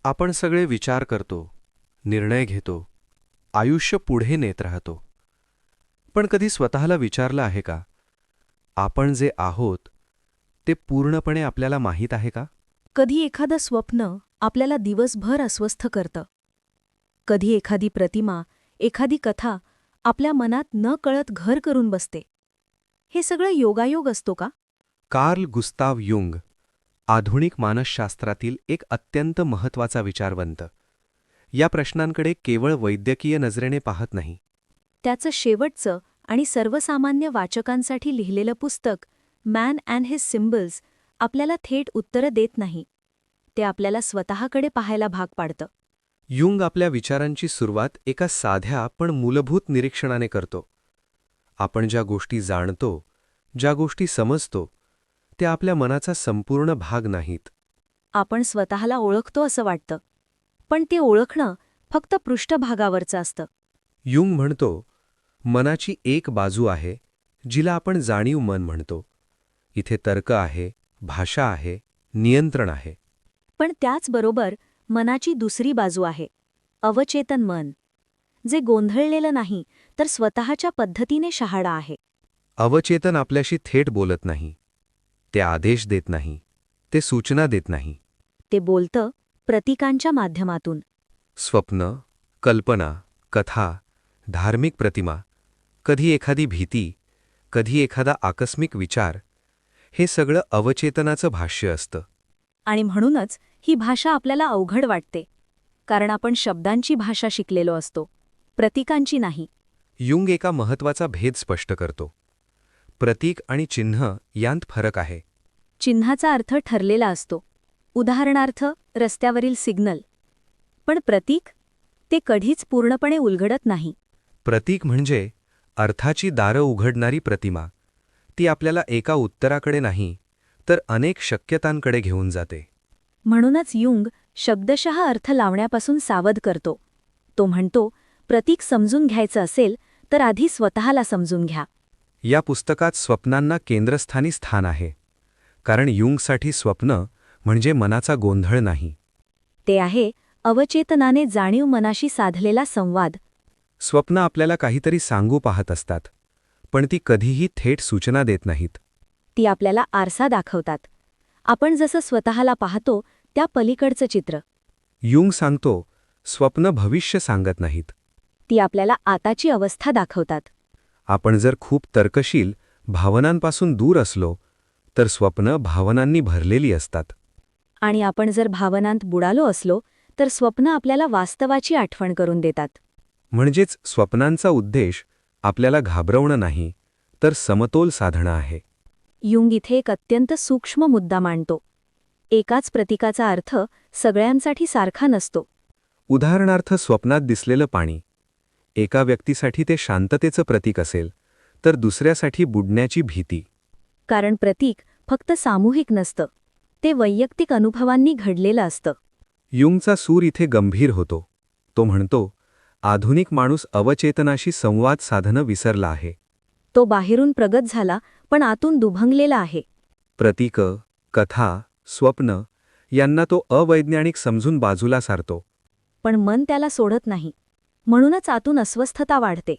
आपण सगळे विचार करतो, निर्णय घेतो, आयुष्य पुढे नेत राहतो. पण कधी स्वतःला विचारलं आहे का, आपण जे आहोत ते पूर्णपणे आपल्याला माहीत आहे का? कधी एखादं स्वप्न आपल्याला दिवसभर अस्वस्थ करतं. कधी एखादी प्रतिमा, एखादी कथा आपल्या मनात न कळत घर करून बसते. हे सगळं योगायोग असतो का? कार्ल गुस्ताव युंग, आधुनिक मानसशास्त्रातील एक अत्यंत महत्त्वाचा विचारवंत, या प्रश्नांकडे केवळ वैद्यकीय नजरेने पाहत नाही. त्याचं शेवटचं आणि सर्वसामान्य वाचकांसाठी लिहिलेलं पुस्तक मॅन अँड हिज सिम्बल्स आपल्याला थेट उत्तरं देत नाही. ते आपल्याला स्वतःकडे पाहायला भाग पाडतं. युंग आपल्या विचारांची सुरुवात एका साध्या पण मूलभूत निरीक्षणाने करतो. आपण ज्या गोष्टी जाणतो, ज्या गोष्टी समजतो, त्या आपल्या मनाचा संपूर्ण भाग नाहीत. आपण स्वतःला ओळखतो असं वाटतं. पण ते ओळखणं फक्त पृष्ठभागावरचं असतं. युंग म्हणतो, मनाची एक बाजू आहे, जिला आपण जाणीव मन म्हणतो. इथे तर्क आहे, भाषा आहे, नियंत्रण आहे. पण त्याचबरोबर मनाची दुसरी बाजू आहे, अवचेतन मन, जे गोंधळलेलं नाही तर स्वतःच्या पद्धतीने शहाळा आहे. अवचेतन आपल्याशी थेट बोलत नाही. ते आदेश देत नाही. ते सूचना देत नाही. ते बोलतं प्रतीकांच्या माध्यमातून. स्वप्न, कल्पना, कथा, धार्मिक प्रतिमा, कधी एखादी भीती, कधी एखादा आकस्मिक विचार, हे सगळं अवचेतनाचं भाष्य असतं. आणि म्हणूनच ही भाषा आपल्याला अवघड वाटते, कारण आपण शब्दांची भाषा शिकलेलो असतो, प्रतीकांची नाही. युंग एका महत्त्वाचा भेद स्पष्ट करतो. प्रतीक आणि चिन्ह यांत फरक आहे. चिन्हाचा अर्थ ठरलेला असतो, उदाहरणार्थ रस्त्यावरील सिग्नल. पण प्रतीक, ते कधीच पूर्णपणे उलगडत नाही. प्रतीक म्हणजे अर्थाची दारं उघडणारी प्रतिमा. ती आपल्याला एका उत्तराकडे नाही, तर अनेक शक्यतांकडे घेऊन जाते. म्हणूनच युंग शब्दशः अर्थ लावण्यापासून सावध करतो. तो म्हणतो, प्रतीक समजून घ्यायचं असेल तर आधी स्वतःला समजून घ्या. या पुस्तकात स्वप्नांना केंद्रस्थानी स्थान आहे. कारण युंगसाठी स्वप्न म्हणजे मनाचा गोंधळ नाही. ते आहे अवचेतनाने जाणीव मनाशी साधलेला संवाद. स्वप्न आपल्याला काहीतरी सांगू पाहत असतात, पण ती कधीही थेट सूचना देत नाहीत. ती आपल्याला आरसा दाखवतात. आपण जसं स्वतःला पाहतो त्या पलीकडचं चित्र. युंग सांगतो, स्वप्न भविष्य सांगत नाहीत. ती आपल्याला आताची अवस्था दाखवतात. आपण जर खूप तर्कशील, भावनांपासून दूर असलो, तर स्वप्न भावनांनी भरलेली असतात. आणि आपण जर भावनांत बुडालो असलो तर स्वप्न आपल्याला वास्तवाची आठवण करून देतात. म्हणजेच स्वप्नांचा उद्देश आपल्याला घाबरवणं नाही, तर समतोल साधणं आहे. युंग इथे एक अत्यंत सूक्ष्म मुद्दा मांडतो. एकाच प्रतीकाचा अर्थ सगळ्यांसाठी सारखा नसतो. उदाहरणार्थ स्वप्नात दिसलेलं पाणी. एका व्यक्तीसाठी ते शांततेचं प्रतीक असेल, तर दुसऱ्यासाठी बुडण्याची भीती. कारण प्रतीक फक्त सामूहिक नसतं, ते वैयक्तिक अनुभवांनी घडलेलं असतं. युंगचा सूर इथे गंभीर होतो. तो म्हणतो, आधुनिक माणूस अवचेतनाशी संवाद साधणं विसरला आहे. तो बाहेरून प्रगत झाला पण आतून दुभंगलेला आहे. प्रतीकं, कथा, स्वप्न यांना तो अवैज्ञानिक समजून बाजूला सारतो. पण मन त्याला सोडत नाही. म्हणूनच आतून अस्वस्थता वाढते.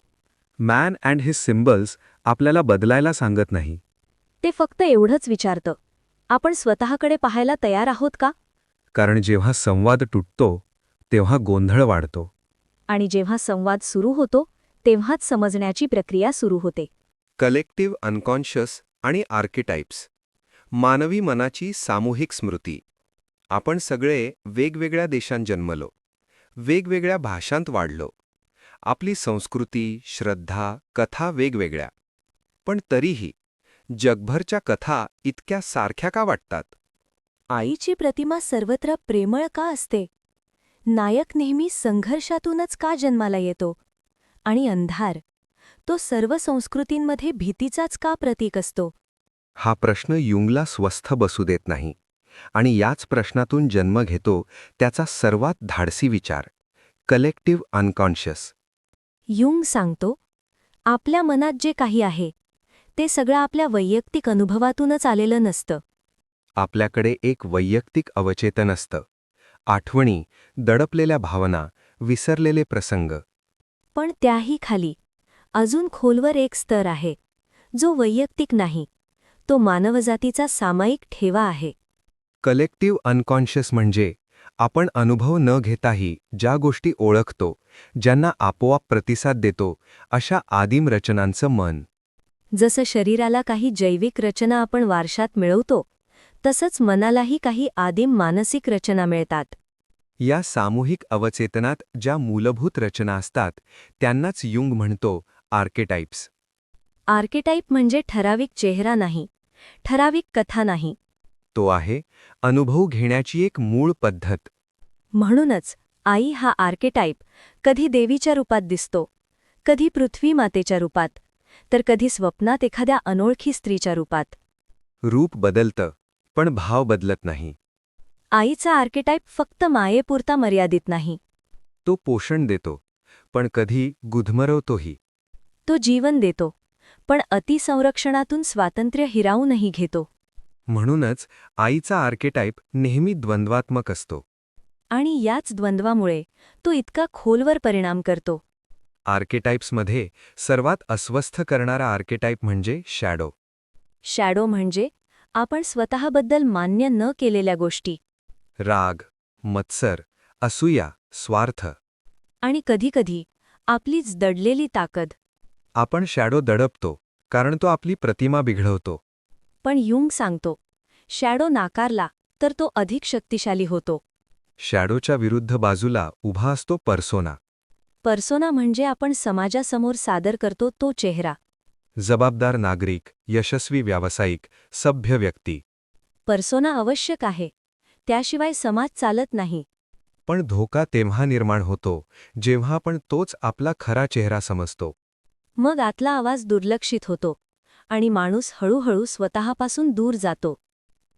मॅन अँड हिज सिम्बल्स आपल्याला बदलायला सांगत नाही. ते फक्त एवढंच विचारतं, आपण स्वतःकडे पाहायला तयार आहोत का? कारण जेव्हा संवाद तुटतो, तेव्हा गोंधळ वाढतो. आणि जेव्हा संवाद सुरू होतो तेव्हाच समजण्याची प्रक्रिया सुरू होते. कलेक्टिव्ह अनकॉन्शियस आणि आर्किटाइप्स. मानवी मनाची सामूहिक स्मृती. आपण सगळे वेगवेगळ्या देशांत जन्मलो, वेगवेगळ्या भाषांत वाढलो. आपली संस्कृती, श्रद्धा, कथा वेगवेगळ्या. पण तरीही जगभरच्या कथा इतक्या सारख्या का वाटतात? आईची प्रतिमा सर्वत्र प्रेमळ का असते? नायक नेहमी संघर्षातूनच का जन्माला येतो? आणि अंधार, तो सर्व संस्कृतींमध्ये भीतीचाच का प्रतीक असतो? हा प्रश्न युंगला स्वस्थ बसू देत नाही. आणि याच प्रश्नातून जन्म घेतो त्याचा सर्वात धाडसी विचार, कलेक्टिव्ह अनकॉन्शियस. युंग सांगतो, आपल्या मनात जे काही आहे ते सगळं आपल्या वैयक्तिक अनुभवातूनच आलेलं नसतं. आपल्याकडे एक वैयक्तिक अवचेतन असतं. आठवणी, दडपलेल्या भावना, विसरलेले प्रसंग. पण त्याही खाली अजून खोलवर एक स्तर आहे, जो वैयक्तिक नाही, तो मानवजातीचा सामायिक ठेवा आहे. कलेक्टिव्ह अनकॉन्शियस म्हणजे आपण अनुभव न घेताही ज्या गोष्टी ओळखतो, ज्यांना आपोआप प्रतिसाद देतो, अशा आदिम रचनांचं मन. जसं शरीराला काही जैविक रचना आपण वारशात मिळवतो, तसंच मनालाही काही आदिम मानसिक रचना मिळतात. या सामूहिक अवचेतनात ज्या मूलभूत रचना असतात, त्यांनाच युंग म्हणतो आर्केटाइप्स. आर्केटाईप म्हणजे ठराविक चेहरा नाही, ठराविक कथा नाही. तो आहे अनुभव घेण्याची एक मूळ पद्धत. म्हणूनच आई हा आर्केटाईप कधी देवीच्या रूपात दिसतो, कधी पृथ्वी मातेच्या रूपात, तर कधी स्वप्नात एखाद्या अनोळखी स्त्रीच्या रूपात. रूप बदलतं, पण भाव बदलत नाही. आईचा आर्केटाईप फक्त मायेपुरता मर्यादित नाही. तो पोषण देतो, पण कधी गुदमरवतोही. तो जीवन देतो, पण अतिसंरक्षणातून स्वातंत्र्य हिरावूनही घेतो. म्हणूनच आईचा आर्केटाइप नेहमी द्वंद्वात्मक असतो. आणि याच द्वंद्वामुळे तो इतका खोलवर परिणाम करतो. आर्केटाइप्समध्ये सर्वात अस्वस्थ करणारा आर्केटाइप म्हणजे शॅडो. शॅडो म्हणजे आपण स्वतःबद्दल मान्य न केलेल्या गोष्टी. राग, मत्सर, असूया, स्वार्थ. आणि कधीकधी आपलीच दडलेली ताकद. आपण शॅडो दडपतो, कारण तो आपली प्रतिमा बिघडवतो. पण युंग सांगतो, शॅडो नाकारला तर तो अधिक शक्तिशाली होतो. शॅडोच्या विरुद्ध बाजूला उभा असतो पर्सोना. पर्सोना म्हणजे आपण समाजासमोर सादर करतो तो चेहरा. जबाबदार नागरिक, यशस्वी व्यावसायिक, सभ्य व्यक्ती. पर्सोना आवश्यक आहे, त्याशिवाय समाज चालत नाही. पण धोका तेव्हा निर्माण होतो जेव्हा आपण तोच आपला खरा चेहरा समजतो. मग आतला आवाज दुर्लक्षित होतो आणि माणूस हळूहळू स्वतःपासून दूर जातो.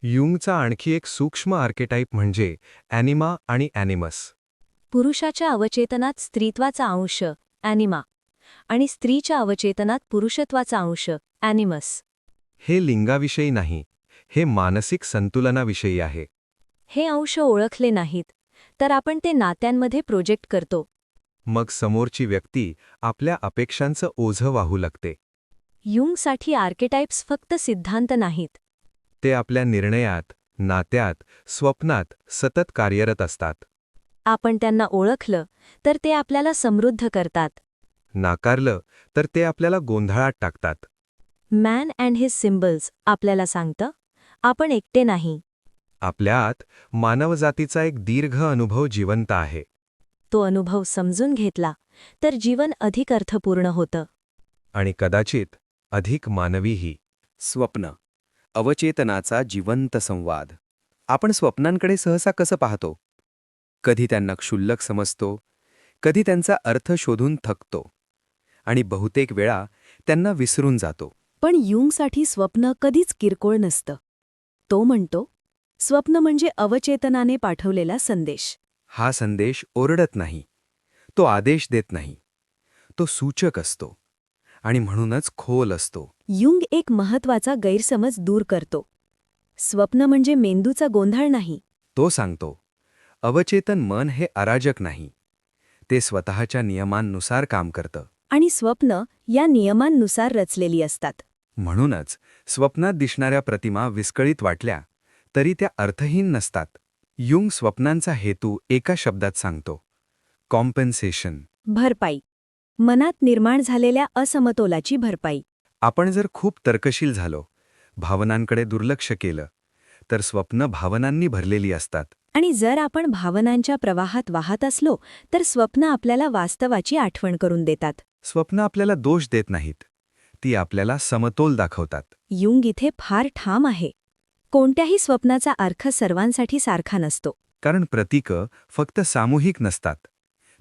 युंगचा आणखी एक सूक्ष्म आर्केटाइप म्हणजे ॲनिमा आणि ॲनिमस. पुरुषाच्या अवचेतनात स्त्रीत्वाचा अंश ॲनिमा आणि स्त्रीच्या अवचेतनात पुरुषत्वाचा अंश ॲनिमस. हे लिंगाविषयी नाही, हे मानसिक संतुलनाविषयी आहे. हे अंश ओळखले नाहीत तर आपण ते नात्यांमध्ये प्रोजेक्ट करतो. मग समोरची व्यक्ती आपल्या अपेक्षांचं ओझं वाहू लागते. युंगसाठी आर्केटाइप्स फक्त सिद्धांत नाहीत. ते आपल्या निर्णयात, नात्यात, स्वप्नात सतत कार्यरत असतात. आपण त्यांना ओळखलं तर ते आपल्याला समृद्ध करतात. नाकारलं तर ते आपल्याला गोंधळात टाकतात. मॅन अँड हिज सिम्बल्स आपल्याला सांगतं, आपण एकटे नाही. आपल्या आत मानवजातीचा एक दीर्घ अनुभव जिवंत आहे. तो अनुभव समजून घेतला तर जीवन अधिक अर्थपूर्ण होतं. आणि कदाचित अधिक मानवीही. स्वप्न, अवचेतनाचा जिवंत संवाद. आपण स्वप्नांकडे सहसा कसं पाहतो? कधी त्यांना क्षुल्लक समजतो, कधी त्यांचा अर्थ शोधून थकतो, आणि बहुतेक वेळा त्यांना विसरून जातो. पण युंगसाठी स्वप्न कधीच किरकोळ नसतं. तो म्हणतो, स्वप्न म्हणजे अवचेतनाने पाठवलेला संदेश. हा संदेश ओरडत नाही, तो आदेश देत नाही, तो सूचक असतो आणि म्हणूनच खोल असतो. युंग एक महत्वाचा गैरसमज दूर करतो. स्वप्न म्हणजे मेंदूचा गोंधळ नाही. तो सांगतो, अवचेतन मन हे अराजक नाही, ते स्वतःच्या नियमांनुसार काम करतं. आणि स्वप्न या नियमांनुसार रचलेली असतात. म्हणूनच स्वप्नात दिसणाऱ्या प्रतिमा विस्कळीत वाटल्या तरी त्या अर्थहीन नसतात. युंग स्वप्नांचा हेतू एका शब्दात सांगतो, कॉम्पेन्सेशन. भरपाई. मनात निर्माण झालेल्या असमतोलाची भरपाई. आपण जर खूप तर्कशील झालो, भावनांकडे दुर्लक्ष केलं, तर स्वप्न भावनांनी भरलेली असतात. आणि जर आपण भावनांच्या प्रवाहात वाहत असलो तर स्वप्न आपल्याला वास्तवाची आठवण करून देतात. स्वप्न आपल्याला दोष देत नाहीत, ती आपल्याला समतोल दाखवतात. युंग इथे फार ठाम आहे. कोणत्याही स्वप्नाचा अर्थ सर्वांसाठी सारखा नसतो. कारण प्रतीकं फक्त सामूहिक नसतात,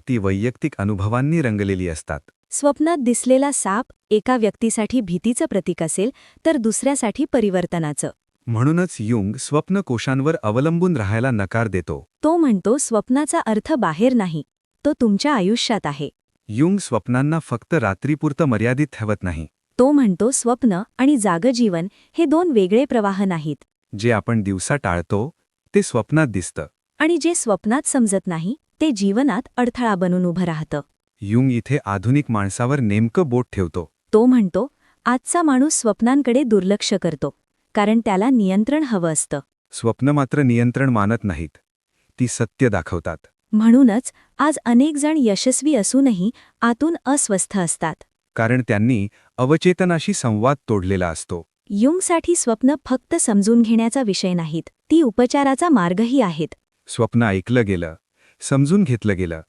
ती वैयक्तिक अनुभवांनी रंगलेली असतात. स्वप्नात दिसलेला साप एका व्यक्तीसाठी भीतीचं प्रतीक असेल तर दुसऱ्यासाठी परिवर्तनाचं. म्हणूनच युंग स्वप्नकोशांवर अवलंबून राहायला नकार देतो. तो म्हणतो स्वप्नाचा अर्थ बाहेर नाही, तो तुमच्या आयुष्यात आहे. युंग स्वप्नांना फक्त रात्रीपुरतं मर्यादित ठेवत नाही. तो म्हणतो स्वप्न आणि जागजीवन हे दोन वेगळे प्रवाह नाहीत. जे आपण दिवसा टाळतो ते स्वप्नात दिसतं. आणि जे स्वप्नात समजत नाही ते जीवनात अडथळा बनून उभं राहतं. युंग इथे आधुनिक माणसावर नेमकं बोट ठेवतो. तो म्हणतो, आजचा माणूस स्वप्नांकडे दुर्लक्ष करतो, कारण त्याला नियंत्रण हवं असतं. स्वप्न मात्र नियंत्रण मानत नाहीत, ती सत्य दाखवतात. म्हणूनच आज अनेक जण यशस्वी असूनही आतून अस्वस्थ असतात. कारण त्यांनी अवचेतनाशी संवाद तोडलेला असतो. युंगसाठी स्वप्न फक्त समजून घेण्याचा विषय नाहीत, ती उपचाराचा मार्गही आहेत. स्वप्न ऐकलं गेलं, समजून घेतलं गेलं,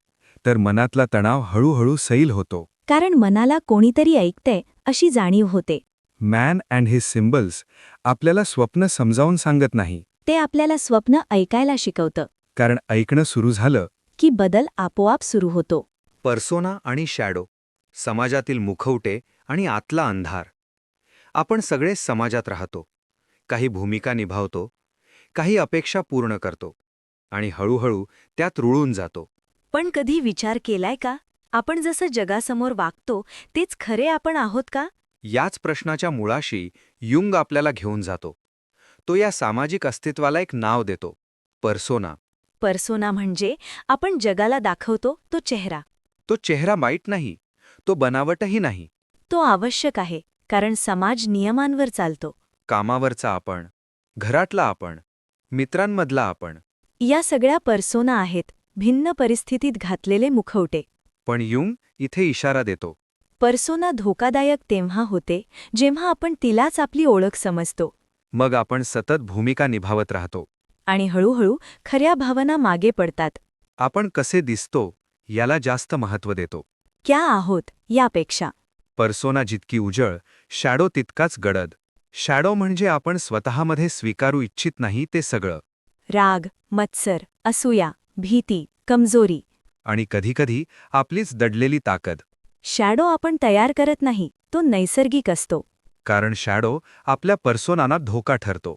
तर मनातला तणाव हळूहळू सैल होतो. कारण मनाला कोणीतरी ऐकतंय अशी जाणीव होते. मॅन अँड हिज सिम्बल्स आपल्याला स्वप्न समजावून सांगत नाही, ते आपल्याला स्वप्न ऐकायला शिकवतं, कारण ऐकणं सुरू झालं की बदल आपोआप सुरू होतो. पर्सोना आणि शॅडो, समाजातील मुखवटे आणि आतला अंधार. आपण सगळे समाजात राहतो, काही भूमिका निभावतो, काही अपेक्षा पूर्ण करतो आणि हळूहळू त्यात रुळून जातो. पण कधी विचार केलाय का, आपण जसं जगासमोर वागतो तेच खरे आपण आहोत का? याच प्रश्नाच्या मुळाशी युंग आपल्याला घेऊन जातो. तो या सामाजिक अस्तित्वाला एक नाव देतो, पर्सोना. पर्सोना म्हणजे आपण जगाला दाखवतो तो चेहरा. तो चेहरा वाईट नाही, तो बनावटही नाही. तो आवश्यक आहे, कारण समाज नियमांवर चालतो. कामावरचा आपण, घरातला आपण, मित्रांमधला आपण. या सगळ्या पर्सोना आहेत, भिन्न परिस्थितीत घातलेले मुखवटे. पण युंग इथे इशारा देतो. पर्सोना धोकादायक तेव्हा होते जेव्हा आपण तिलाच आपली ओळख समजतो. मग आपण सतत भूमिका निभावत राहतो. आणि हळूहळू खऱ्या भावना मागे पडतात. आपण कसे दिसतो याला जास्त महत्त्व देतो. क्या आहोत यापेक्षा. पर्सोना जितकी उजळ, शॅडो तितकाच गडद. शॅडो म्हणजे आपण स्वतःमध्ये स्वीकारू इच्छित नाही ते सगळं. राग, मत्सर, असूया, भीती, कमजोरी. आणि कधीकधी आपलीच दडलेली ताकद. शॅडो आपण तयार करत नाही, तो नैसर्गिक असतो. कारण शॅडो आपल्या पर्सोनाना धोका ठरतो.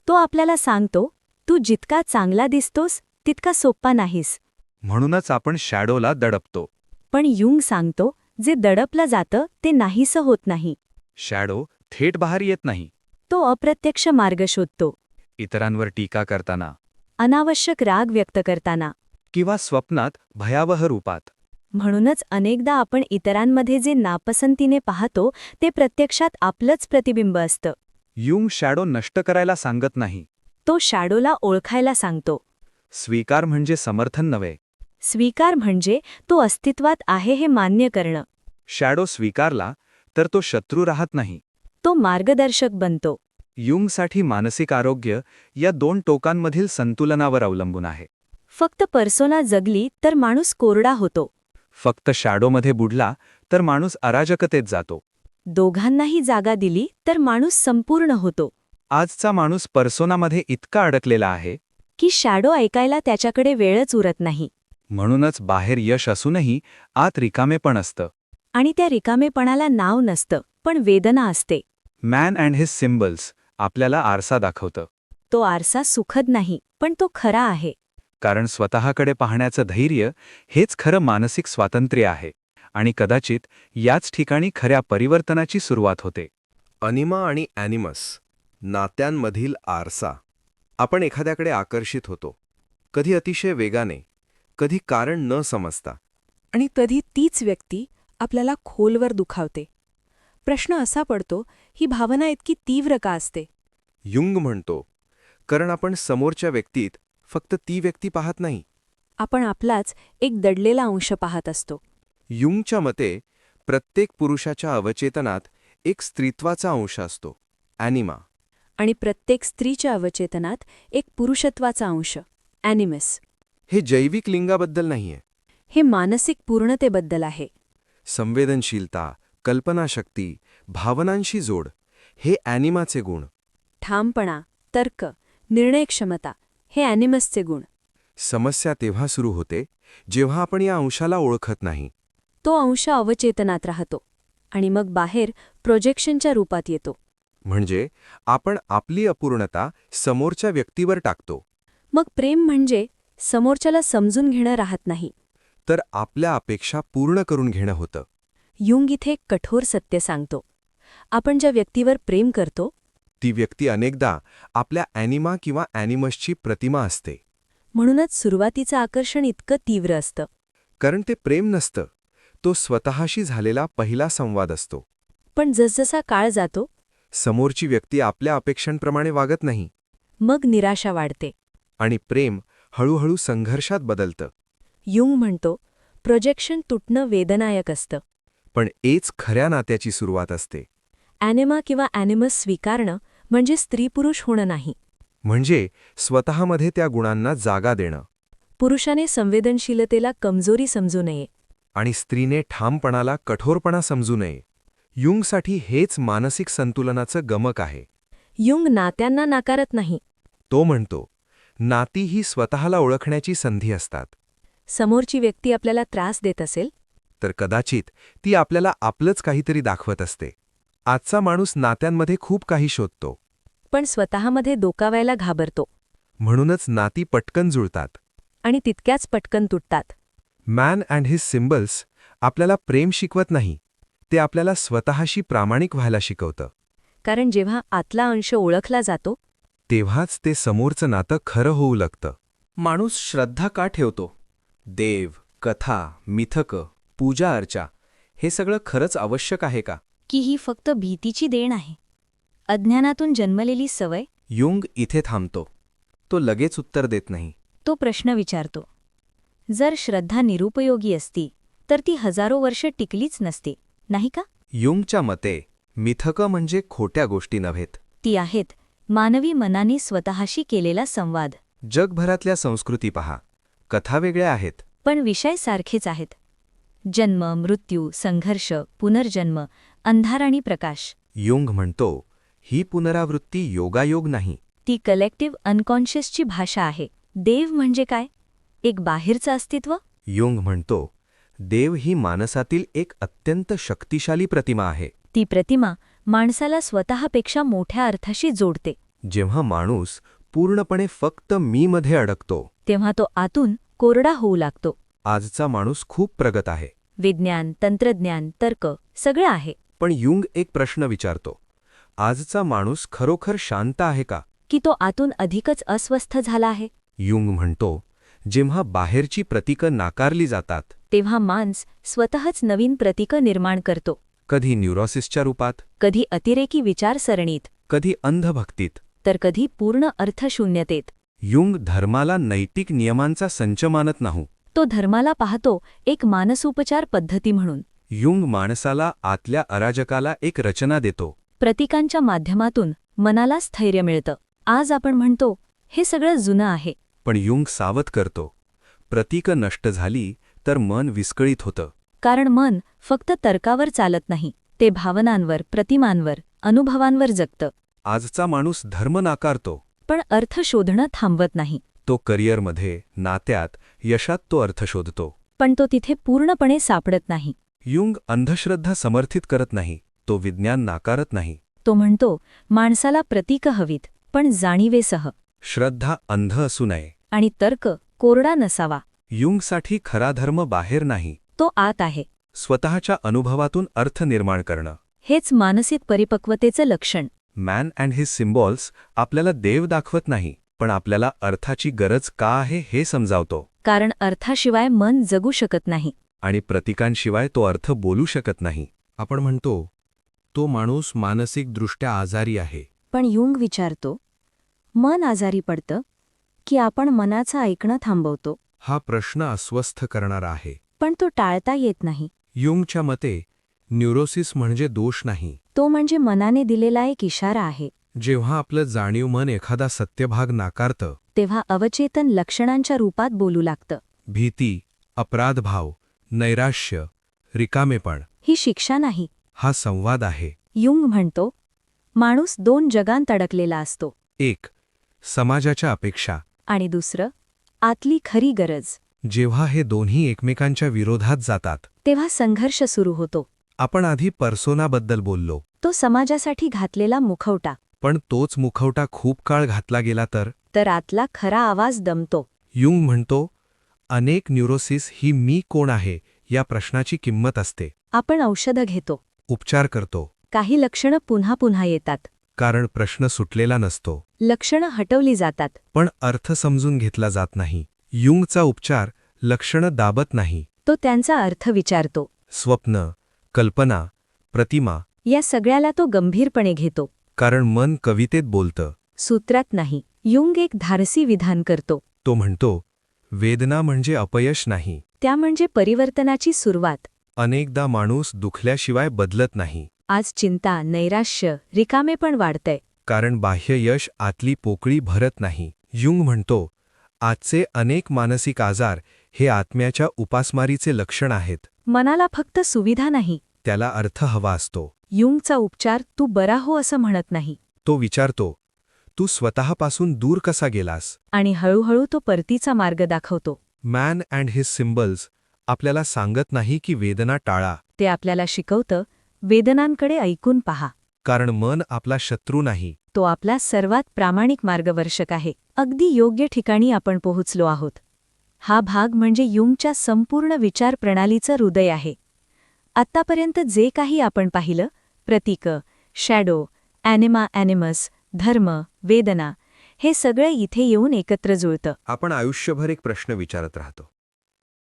तो आपल्याला सांगतो, तू जितका चांगला दिसतोस तितका सोप्पा नाहीस. म्हणूनच आपण शॅडोला दडपतो. पण युंग सांगतो, जे दडपलं जातं ते नाहीसं होत नाही. शॅडो थेट बाहेर येत नाही. तो अप्रत्यक्ष मार्ग शोधतो. इतरांवर टीका करताना अनावश्यक राग व्यक्त करताना. किंवा स्वप्नात भयावह रूपात. म्हणूनच अनेकदा आपण इतरांमध्ये जे नापसंतीने पाहतो ते प्रत्यक्षात आपलंच प्रतिबिंब असतं. युंग शॅडो नष्ट करायला सांगत नाही. तो शॅडोला ओळखायला सांगतो. स्वीकार म्हणजे समर्थन नव्हे. स्वीकार म्हणजे तो अस्तित्वात आहे हे मान्य करणं. शॅडो स्वीकारला तर तो शत्रू राहत नाही. तो मार्गदर्शक बनतो. युंगसाठी मानसिक आरोग्य या दोन टोकांमधील संतुलनावर अवलंबून आहे. फक्त पर्सोना जगली तर माणूस कोरडा होतो. फक्त शॅडोमध्ये बुडला तर माणूस अराजकतेत जातो. दोघांनाही जागा दिली तर माणूस संपूर्ण होतो. आजचा माणूस पर्सोनामध्ये इतका अडकलेला आहे की शॅडो ऐकायला त्याच्याकडे वेळच उरत नाही. म्हणूनच बाहेर यश असूनही आत रिकामेपण असतं. आणि त्या रिकामेपणाला नाव नसतं, पण वेदना असते. मॅन अँड हिज सिम्बल्स आपल्याला आरसा दाखवतं. तो आरसा सुखद नाही, पण तो खरा आहे. कारण स्वतःकडे पाहण्याचं धैर्य हेच खरं मानसिक स्वातंत्र्य आहे. आणि कदाचित याच ठिकाणी खऱ्या परिवर्तनाची सुरुवात होते. अनिमा आणि ॲनिमस, नात्यांमधील आरसा. आपण एखाद्याकडे आकर्षित होतो, कधी अतिशय वेगाने, कधी कारण न समजता. आणि कधी तीच व्यक्ती आपल्याला खोलवर दुखावते. प्रश्न असा पडतो, ही भावना इतकी तीव्र का असते? युंग म्हणतो, कारण आपण समोरच्या व्यक्तीत फक्त ती व्यक्ती पाहत नाही. आपण आपलाच एक दडलेला अंश पाहत असतो. युंगच्या मते प्रत्येक पुरुषाच्या अवचेतनात एक स्त्रीत्वाचा अंश असतो, ॲनिमा. आणि प्रत्येक स्त्रीच्या अवचेतनात एक पुरुषत्वाचा अंश, ॲनिमस. हे जैविक लिंगाबद्दल नाहीये. हे मानसिक पूर्णतेबद्दल आहे. संवेदनशीलता, कल्पनाशक्ती, भावनांशी जोड, हे ॲनिमाचे गुण. ठामपणा, तर्क, निर्णयक्षमता, हे ॲनिमसचे गुण. समस्या तेव्हा सुरू होते जेव्हा आपण या अंशाला ओळखत नाही. तो अंश अवचेतनात राहतो आणि मग बाहेर प्रोजेक्शनच्या रूपात येतो. म्हणजे आपण आपली अपूर्णता समोरच्या व्यक्तीवर टाकतो. मग प्रेम म्हणजे समोरच्याला समजून घेणं राहत नाही, तर आपल्या अपेक्षा पूर्ण करून घेणं होतं. युंग इथे एक कठोर सत्य सांगतो. आपण ज्या व्यक्तीवर प्रेम करतो ती व्यक्ती अनेकदा आपल्या ॲनिमा किंवा ॲनिमसची प्रतिमा असते. म्हणूनच सुरुवातीचं आकर्षण इतकं तीव्र असतं. कारण ते प्रेम नसतं, तो स्वतःशी झालेला पहिला संवाद असतो. पण जसजसा काळ जातो समोरची व्यक्ती आपल्या अपेक्षांप्रमाणे वागत नाही मग निराशा वाढते. आणि प्रेम हळूहळू संघर्षात बदलतं. युंग म्हणतो, प्रोजेक्शन तुटणं वेदनायक असतं. पण एच खऱ्या नात्याची सुरुवात असते. ॲनेमा किंवा ॲनिमस स्वीकारणं म्हणजे स्त्री-पुरुष होणं नाही. म्हणजे स्वतःमध्ये त्या गुणांना जागा देणं. पुरुषाने संवेदनशीलतेला कमजोरी समजू नये. आणि स्त्रीने ठामपणाला कठोरपणा समजू नये. युंगसाठी हेच मानसिक संतुलनाचं गमक आहे. युंग नात्यांना नाकारत नाही. तो म्हणतो, नाती ही स्वतःला ओळखण्याची संधी असतात. समोरची व्यक्ती आपल्याला त्रास देत असेल तर कदाचित ती आपल्याला आपलंच काहीतरी दाखवत असते. आजचा माणूस नात्यांमध्ये खूप काही शोधतो. पण स्वतःमध्ये डोकावायला घाबरतो म्हणूनच नाती पटकन जुळतात. आणि तितक्याच पटकन तुटतात. मॅन अँड हिज सिम्बल्स आपल्याला प्रेम शिकवत नाही, ते आपल्याला स्वतःशी प्रामाणिक व्हायला शिकवतं. कारण जेव्हा आतला अंश ओळखला जातो तेव्हाच ते समोरचं नातं खरं होऊ लागतं. माणूस श्रद्धा का ठेवतो? देव, कथा, मिथकं, पूजा अर्चा हे सगळं खरंच आवश्यक आहे का? की ही फक्त भीतीची देण आहे? अज्ञानातून जन्मलेली सवय? युंग इथे थांबतो. तो लगेच उत्तर देत नाही. तो प्रश्न विचारतो. जर श्रद्धा निरुपयोगी असती तर ती हजारो वर्ष टिकलीच नसती, नाही का? युंगच्या मते मिथकं म्हणजे खोट्या गोष्टी नव्हेत. ती आहेत मानवी मनाने स्वतःशी केलेला संवाद. जगभरातल्या संस्कृती पहा, कथा वेगळ्या आहेत. पण विषय सारखेच आहेत. जन्म, मृत्यू, संघर्ष, पुनर्जन्म, अंधार आणि प्रकाश. युंग म्हणतो, ही पुनरावृत्ती योगायोग नाही. ती कलेक्टिव्ह अनकॉन्शियसची भाषा आहे. देव म्हणजे काय? एक बाहेरचं अस्तित्व? युंग म्हणतो, देव ही मानसातील एक अत्यंत शक्तिशाली प्रतिमा आहे. ती प्रतिमा माणसाला स्वतःपेक्षा मोठ्या अर्थाशी जोडते. जेव्हा माणूस पूर्णपणे फक्त मीमध्ये अडकतो तेव्हा तो आतून कोरडा होऊ लागतो. आजचा माणूस खूप प्रगत आहे. विज्ञान, तंत्रज्ञान, तर्क सगळं आहे. पण युंग एक प्रश्न विचारतो, आजचा माणूस खरोखर शांत आहे का? की तो आतून अधिकच अस्वस्थ झाला आहे? युंग म्हणतो, जेव्हा बाहेरची प्रतीकं नाकारली जातात, तेव्हा माणस स्वतःच नवीन प्रतीकं निर्माण करतो. कधी न्यूरोसिसच्या रूपात, कधी अतिरेकी विचारसरणीत, कधी अंधभक्तीत, तर कधी पूर्ण अर्थशून्यतेत. युंग धर्माला नैतिक नियमांचा संच मानत नाही. तो धर्माला पाहतो एक मानसोपचार पद्धती म्हणून. युंग माणसाला आतल्या अराजकाला एक रचना देतो. प्रतीकांच्या माध्यमातून मनाला स्थैर्य मिळतं. आज आपण म्हणतो हे सगळं जुनं आहे. पण युंग सावध करतो, प्रतीकं नष्ट झाली तर मन विस्कळीत होतं. कारण मन फक्त तर्कावर चालत नाही, ते भावनांवर, प्रतिमांवर, अनुभवांवर जगतं. आजचा माणूस धर्म नाकारतो, पण अर्थ शोधणं थांबवत नाही. तो करिअरमध्ये, नात्यात, यशात तो अर्थ शोधतो. पण तो तिथे पूर्णपणे सापडत नाही. युंग अंधश्रद्धा समर्थित करत नाही, तो विज्ञान नाकारत नाही. तो म्हणतो माणसाला प्रतीकं हवीत, पण जाणीवेसह. श्रद्धा अंध असू नये. आणि तर्क कोरडा नसावा. युंगसाठी खरा धर्म बाहेर नाही, तो आत आहे. स्वतःच्या अनुभवातून अर्थ निर्माण करणं. हेच मानसिक परिपक्वतेचं लक्षण. मॅन अँड हिज सिम्बॉल्स आपल्याला देव दाखवत नाही, पण आपल्याला अर्थाची गरज का आहे हे समजावतो. कारण अर्थाशिवाय मन जगू शकत नाही. आणि प्रतीकांशिवाय तो अर्थ बोलू शकत नाही. आपण म्हणतो, तो माणूस मानसिकदृष्ट्या आजारी आहे. पण युंग विचारतो, मन आजारी पडतं की आपण मनाचं ऐकणं थांबवतो? हा प्रश्न अस्वस्थ करणारा आहे. पण तो टाळता येत नाही. युंगच्या मते न्यूरोसिस म्हणजे दोष नाही. तो म्हणजे मनाने दिलेला एक इशारा आहे. जेव्हा आपलं जाणीव मन एखादा सत्यभाग नाकारतं, तेव्हा अवचेतन लक्षणांच्या रूपात बोलू लागतं. भीती, अपराधभाव, नैराश्य, रिकामेपण, ही शिक्षा नाही. हा संवाद आहे. युंग म्हणतो, माणूस 2 जगांत अडकलेला असतो. एक, समाजाच्या अपेक्षा. आणि दुसरं, आतली खरी गरज. जेव्हा हे दोन्ही एकमेकांच्या विरोधात जातात, तेव्हा संघर्ष सुरू होतो. आपण आधी पर्सोनाबद्दल बोललो. तो समाजासाठी घातलेला मुखवटा. पण तोच मुखवटा खूप काळ घातला गेला तर आतला खरा आवाज दमतो. युंग म्हणतो, अनेक न्यूरोसिस ही मी कोण आहे या प्रश्नाची किंमत असते. आपण औषधं घेतो. उपचार करतो. काही लक्षणं पुन्हा पुन्हा येतात. कारण प्रश्न सुटलेला नसतो, लक्षणं हटवली जातात. पण अर्थ समजून घेतला जात नाही. युंगचा उपचार लक्षणं दाबत नाही. तो त्यांचा अर्थ विचारतो. स्वप्न, कल्पना, प्रतिमा, या सगळ्याला तो गंभीरपणे घेतो. कारण मन कवितेत बोलतं. सूत्रात नाही. युंग एक धाडसी विधान करतो. तो म्हणतो, वेदना म्हणजे अपयश नाही. त्या म्हणजे परिवर्तनाची सुरुवात. अनेकदा माणूस दुखल्याशिवाय बदलत नाही. आज चिंता, नैराश्य, रिकामेपण वाढतंय. कारण बाह्य यश आतली पोकळी भरत नाही. युंग म्हणतो, आजचे अनेक मानसिक आजार हे आत्म्याच्या उपासमारीचे लक्षण आहेत. मनाला फक्त सुविधा नाही. त्याला अर्थ हवा असतो. युंगचा उपचार तू बरा हो असं म्हणत नाही. तो विचारतो, तू स्वतःपासून दूर कसा गेलास? आणि हळूहळू तो परतीचा मार्ग दाखवतो. मॅन अँड हिज सिम्बल्स आपल्याला सांगत नाही की वेदना टाळा. ते आपल्याला शिकवतं, वेदनांकडे ऐकून पहा. कारण मन आपला शत्रू नाही. तो आपला सर्वात प्रामाणिक मार्गदर्शक आहे. अगदी योग्य ठिकाणी आपण पोहोचलो आहोत. हा भाग म्हणजे युंगच्या संपूर्ण विचार प्रणालीचं हृदय आहे. आत्तापर्यंत जे काही आपण पाहिलं, प्रतीकं, शॅडो, ॲनिमस, धर्म, वेदना, हे सगळं इथे येऊन एकत्र जुळतं. आपण आयुष्यभर एक प्रश्न विचारत राहतो,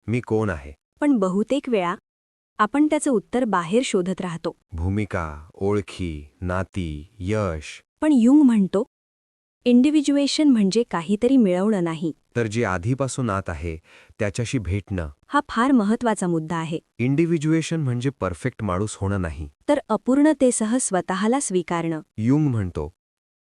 मी कोण आहे? पण बहुतेक वेळा आपण त्याचं उत्तर बाहेर शोधत राहतो. भूमिका, ओळखी, नाती, यश. पण युंग म्हणतो, इंडिव्हिज्युएशन म्हणजे काहीतरी मिळवणं नाही. तर जे आधीपासून आत आहे त्याच्याशी भेटणं. हा फार महत्वाचा मुद्दा आहे. इंडिव्हिज्युएशन म्हणजे परफेक्ट माणूस होणं नाही. तर अपूर्णतेसह स्वतःला स्वीकारणं. युंग म्हणतो,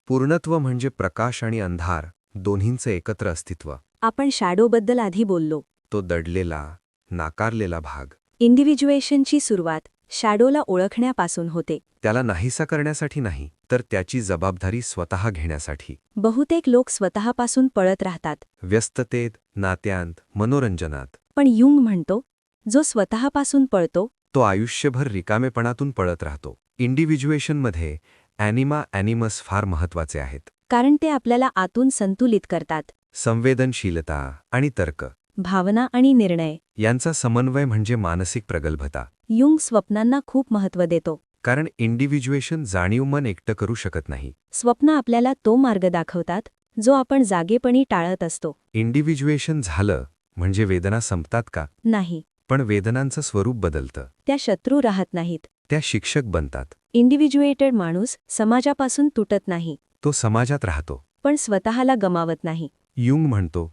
पूर्णत्व म्हणजे प्रकाश आणि अंधार दोन्हींचं एकत्र अस्तित्व. आपण शॅडोबद्दल आधी बोललो. तो दडलेला, नाकारलेला भाग. इंडिव्हिज्युएशनची सुरुवात शॅडोला ओळखण्यापासून होते. त्याला नाहीसा करण्यासाठी नाही, तर त्याची जबाबदारी स्वतः घेण्यासाठी. बहुतेक लोक स्वतःपासून पळत राहतात. व्यस्ततेत, नात्यांत, मनोरंजनात. पण युंग म्हणतो, जो स्वतःपासून पळतो तो आयुष्यभर रिकामेपणातून पळत राहतो. इंडिव्हिज्युएशनमध्ये ॲनिमस फार महत्वाचे आहेत. कारण ते आपल्याला आतून संतुलित करतात. संवेदनशीलता आणि तर्क भावना आणि निर्णय. यांचा समन्वय म्हणजे मानसिक प्रगल्भता. युंग स्वप्नांना खूप महत्त्व देतो. कारण इंडिव्हिज्युएशन जाणीव मन एकटं करू शकत नाही. स्वप्न आपल्याला तो मार्ग दाखवतात जो आपण जागेपणी टाळत असतो. इंडिव्हिज्युएशन झालं म्हणजे वेदना संपतात का? नाही. पण वेदनांचं स्वरूप बदलतं. त्या शत्रू राहत नाहीत. त्या शिक्षक बनतात. इंडिव्हिज्युएटेड माणूस समाजापासून तुटत नाही. तो समाजात राहतो. पण स्वतःला गमावत नाही. युंग म्हणतो,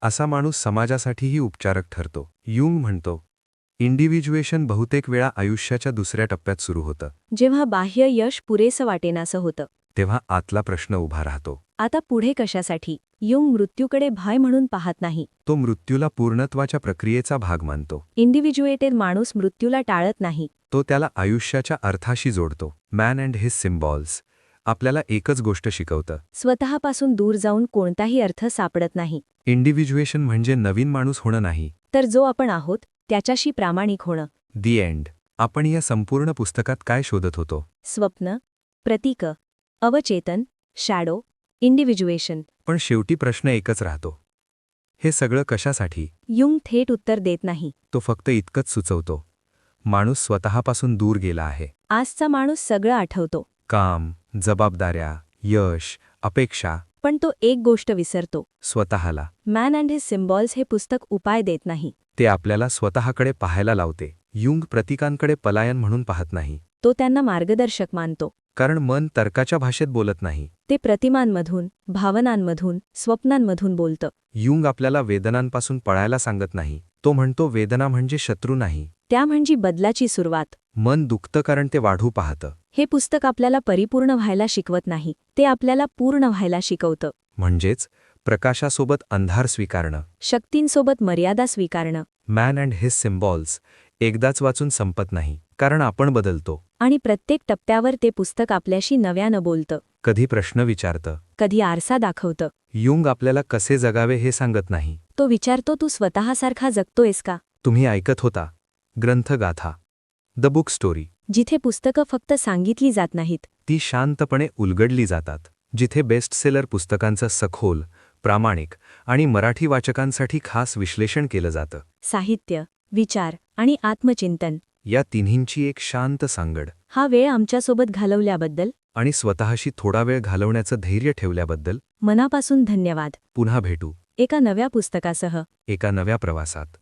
असा माणूस समाजासाठीही उपचारक ठरतो. युंग म्हणतो, इंडिव्हिज्युएशन बहुतेक वेळा आयुष्याच्या दुसऱ्या टप्प्यात सुरू होतं. जेव्हा बाह्य यश पुरेसं वाटेनासं होतं. तेव्हा आतला प्रश्न उभा राहतो. आता पुढे कशासाठी? युंग मृत्यूकडे भय म्हणून पाहत नाही. तो मृत्यूला पूर्णत्वाच्या प्रक्रियेचा भाग मानतो. इंडिव्हिज्युएटेड माणूस मृत्यूला टाळत नाही. तो त्याला आयुष्याच्या अर्थाशी जोडतो. मॅन अँड हिज सिम्बॉल्स आपल्याला एकच गोष्ट शिकवतं. स्वतःपासून दूर जाऊन कोणताही अर्थ सापडत नाही. इंडिव्हिज्युएशन म्हणजे नवीन माणूस होणं नाही, तर जो आपण आहोत त्याच्याशी प्रामाणिक होणं. दी एंड. आपण या संपूर्ण पुस्तकात काय शोधत होतो? स्वप्न, प्रतीक, अवचेतन, शॅडो, इंडिव्हिज्युएशन. पण शेवटी प्रश्न एकच राहतो, हे सगळं कशासाठी? युंग थेट उत्तर देत नाही. तो फक्त इतकंच सुचवतो, माणूस स्वतःपासून दूर गेला आहे. आजचा माणूस सगळं आठवतो. काम, जबाबदाऱ्या, यश, अपेक्षा. पण तो एक गोष्ट विसरतो. स्वतःला. मॅन अँड हिज सिम्बॉल्स हे पुस्तक उपाय देत नाही. ते आपल्याला स्वतःकडे पाहायला लावते. युंग प्रतीकांकडे पलायन म्हणून पाहत नाही. तो त्यांना मार्गदर्शक मानतो. कारण मन तर्काच्या भाषेत बोलत नाही. ते प्रतिमांमधून, भावनांमधून, स्वप्नांमधून बोलतं. युंग आपल्याला वेदनांपासून पळायला सांगत नाही. तो म्हणतो वेदना म्हणजे शत्रू नाही. त्या म्हणजे बदलाची सुरुवात. मन दुखतं कारण ते वाढू पाहतं. हे पुस्तक आपल्याला परिपूर्ण व्हायला शिकवत नाही. ते आपल्याला पूर्ण व्हायला शिकवतं. म्हणजेच प्रकाशासोबत अंधार स्वीकारणं. शक्तींसोबत मर्यादा स्वीकारणं. मॅन अँड हिज सिम्बॉल्स एकदाच वाचून संपत नाही, कारण आपण बदलतो. आणि प्रत्येक टप्प्यावर ते पुस्तक आपल्याशी नव्यानं बोलतं. कधी प्रश्न विचारतं, कधी आरसा दाखवतं. युंग आपल्याला कसे जगावे हे सांगत नाही. तो विचारतो, तू स्वतःसारखा जगतोयस का? तुम्ही ऐकत होता ग्रंथगाथा, द बुक स्टोरी. जिथे पुस्तकं फक्त सांगितली जात नाहीत, ती शांतपणे उलगडली जातात. जिथे बेस्टसेलर पुस्तकांचं सखोल, प्रामाणिक आणि मराठी वाचकांसाठी खास विश्लेषण केलं जातं. साहित्य, विचार आणि आत्मचिंतन या तिन्हींची एक शांत सांगड. हा वेळ आमच्यासोबत घालवल्याबद्दल आणि स्वतःशी थोडा वेळ घालवण्याचं धैर्य ठेवल्याबद्दल मनापासून धन्यवाद. पुन्हा भेटू एका नव्या पुस्तकासह. एका नव्या प्रवासात.